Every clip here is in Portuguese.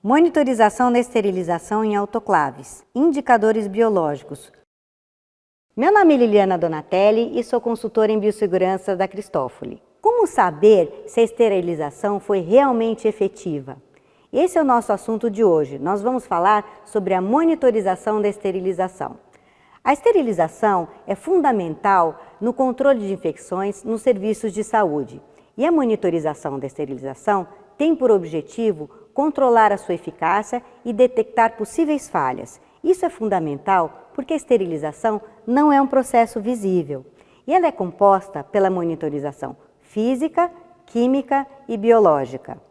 Monitorização da esterilização em autoclaves. Indicadores biológicos. Meu nome é Liliana Donatelli e sou consultora em biossegurança da Cristófoli. Como saber se a esterilização foi realmente efetiva? Esse é o nosso assunto de hoje. Nós vamos falar sobre a monitorização da esterilização. A esterilização é fundamental no controle de infecções nos serviços de saúde. E a monitorização da esterilização tem por objetivo controlar a sua eficácia e detectar possíveis falhas. Isso é fundamental porque a esterilização não é um processo visível e ela é composta pela monitorização física, química e biológica.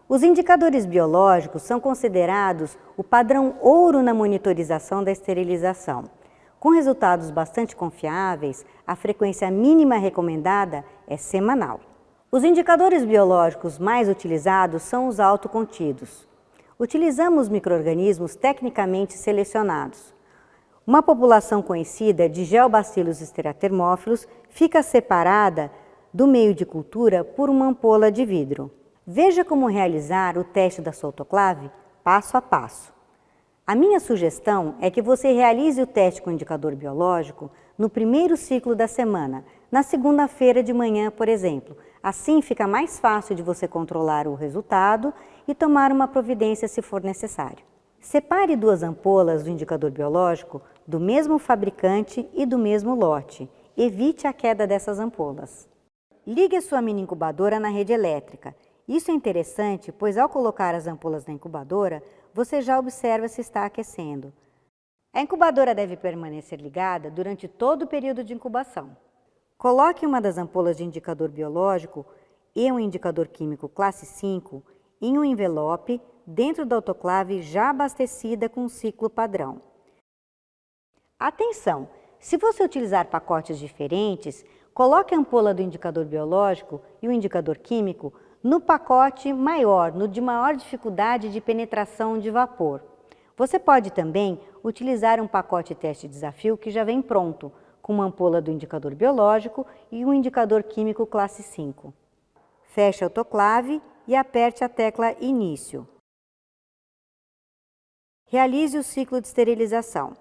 Os indicadores biológicos são considerados o padrão ouro na monitorização da esterilização. Com resultados bastante confiáveis, a frequência mínima recomendada é semanal. Os indicadores biológicos mais utilizados são os autocontidos. Utilizamos micro-organismos tecnicamente selecionados. Uma população conhecida de Geobacillus esterathermófilos fica separada do meio de cultura por uma ampola de vidro. Veja como realizar o teste da sua autoclave passo a passo. A minha sugestão é que você realize o teste com indicador biológico no primeiro ciclo da semana, na segunda-feira de manhã, por exemplo. Assim fica mais fácil de você controlar o resultado e tomar uma providência se for necessário. Separe duas ampolas do indicador biológico do mesmo fabricante e do mesmo lote. Evite a queda dessas ampolas. Ligue a sua mini incubadora na rede elétrica. Isso é interessante, pois ao colocar as ampolas na incubadora, você já observa se está aquecendo. A incubadora deve permanecer ligada durante todo o período de incubação. Coloque uma das ampolas de indicador biológico e um indicador químico classe 5 em um envelope dentro da autoclave já abastecida com um ciclo padrão. Atenção! Se você utilizar pacotes diferentes, coloque a ampola do indicador biológico e o indicador químico no pacote maior, no de maior dificuldade de penetração de vapor. Você pode também utilizar um pacote teste desafio que já vem pronto, com uma ampola do indicador biológico e um indicador químico classe 5. Feche a autoclave e aperte a tecla Início. Realize o ciclo de esterilização.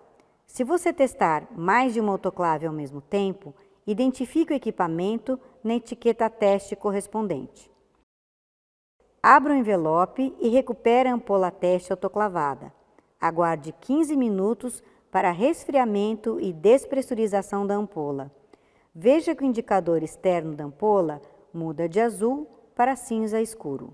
Se você testar mais de uma autoclave ao mesmo tempo, identifique o equipamento na etiqueta teste correspondente. Abra o envelope e recupere a ampola teste autoclavada. Aguarde 15 minutos para resfriamento e despressurização da ampola. Veja que o indicador externo da ampola muda de azul para cinza escuro.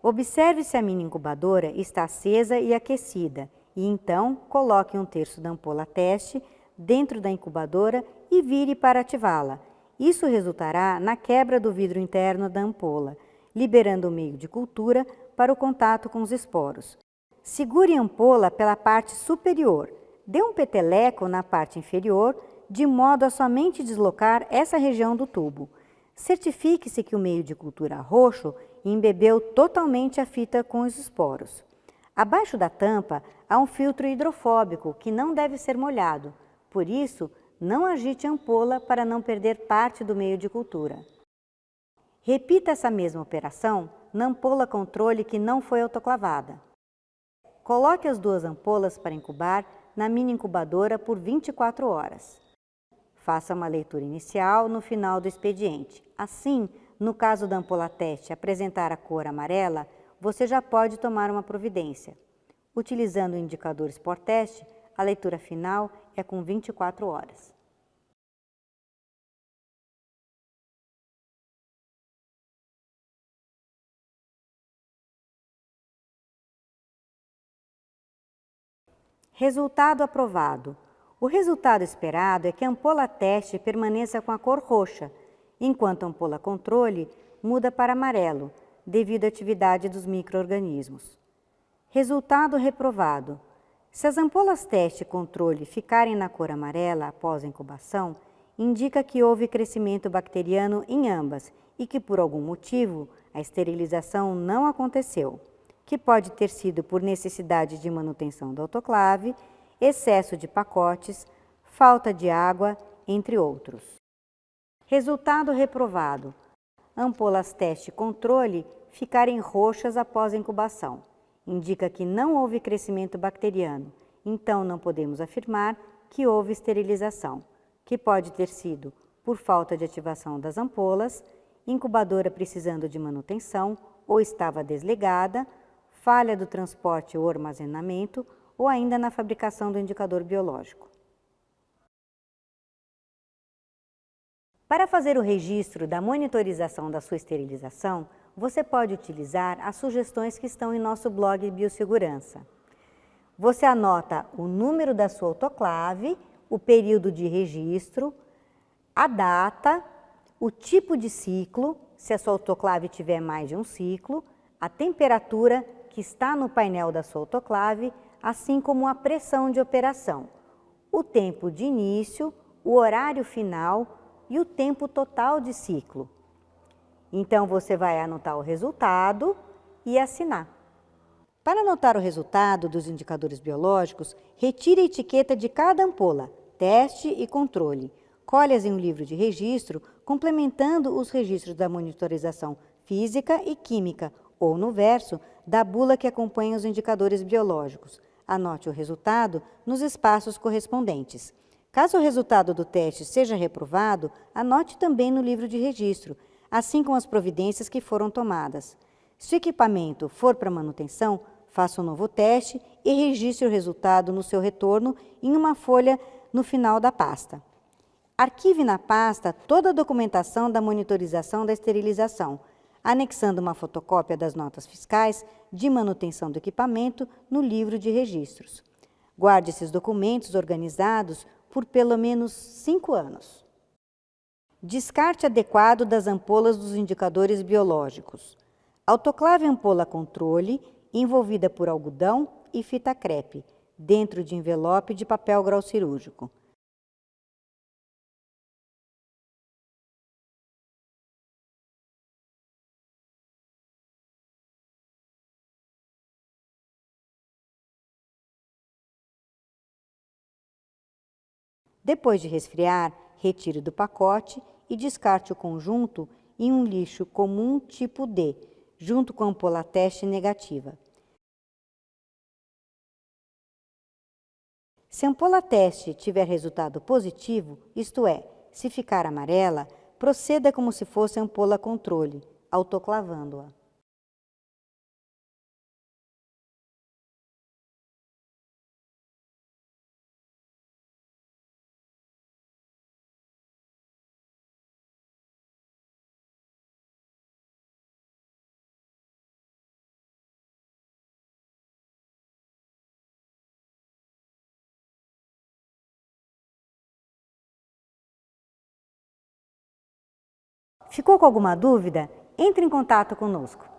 Observe se a mini incubadora está acesa e aquecida e então coloque 1/3 da ampola teste dentro da incubadora e vire para ativá-la. Isso resultará na quebra do vidro interno da ampola, liberando o meio de cultura para o contato com os esporos. Segure a ampola pela parte superior, dê um peteleco na parte inferior, de modo a somente deslocar essa região do tubo. Certifique-se que o meio de cultura roxo embebeu totalmente a fita com os esporos. Abaixo da tampa há um filtro hidrofóbico que não deve ser molhado, por isso, não agite a ampola para não perder parte do meio de cultura. Repita essa mesma operação na ampola controle que não foi autoclavada. Coloque as duas ampolas para incubar na mini incubadora por 24 horas. Faça uma leitura inicial no final do expediente. Assim, no caso da ampola teste apresentar a cor amarela, você já pode tomar uma providência. Utilizando o indicador Sport Test, a leitura final é com 24 horas. Resultado aprovado. O resultado esperado é que a ampola teste permaneça com a cor roxa, enquanto a ampola controle muda para amarelo, devido à atividade dos micro-organismos. Resultado reprovado. Se as ampolas teste e controle ficarem na cor amarela após a incubação, indica que houve crescimento bacteriano em ambas e que, por algum motivo, a esterilização não aconteceu, que pode ter sido por necessidade de manutenção da autoclave, excesso de pacotes, falta de água, entre outros. Resultado reprovado. Ampolas teste controle ficarem roxas após a incubação. Indica que não houve crescimento bacteriano, então não podemos afirmar que houve esterilização, que pode ter sido por falta de ativação das ampolas, incubadora precisando de manutenção ou estava desligada, falha do transporte ou armazenamento ou ainda na fabricação do indicador biológico. Para fazer o registro da monitorização da sua esterilização, você pode utilizar as sugestões que estão em nosso blog Biossegurança. Você anota o número da sua autoclave, o período de registro, a data, o tipo de ciclo, se a sua autoclave tiver mais de um ciclo, a temperatura que está no painel da sua autoclave, assim como a pressão de operação, o tempo de início, o horário final e o tempo total de ciclo. Então, você vai anotar o resultado e assinar. Para anotar o resultado dos indicadores biológicos, retire a etiqueta de cada ampola, teste e controle. Colhe-as em um livro de registro, complementando os registros da monitorização física e química, ou no verso, da bula que acompanha os indicadores biológicos. Anote o resultado nos espaços correspondentes. Caso o resultado do teste seja reprovado, anote também no livro de registro, assim como as providências que foram tomadas. Se o equipamento for para manutenção, faça um novo teste e registre o resultado no seu retorno em uma folha no final da pasta. Arquive na pasta toda a documentação da monitorização da esterilização, anexando uma fotocópia das notas fiscais de manutenção do equipamento no livro de registros. Guarde esses documentos organizados por pelo menos 5 anos. Descarte adequado das ampolas dos indicadores biológicos. Autoclave ampola controle, envolvida por algodão e fita crepe, dentro de envelope de papel grau cirúrgico. Depois de resfriar, retire do pacote e descarte o conjunto em um lixo comum tipo D, junto com a ampola teste negativa. Se a ampola teste tiver resultado positivo, isto é, se ficar amarela, proceda como se fosse a ampola controle, autoclavando-a. Ficou com alguma dúvida? Entre em contato conosco.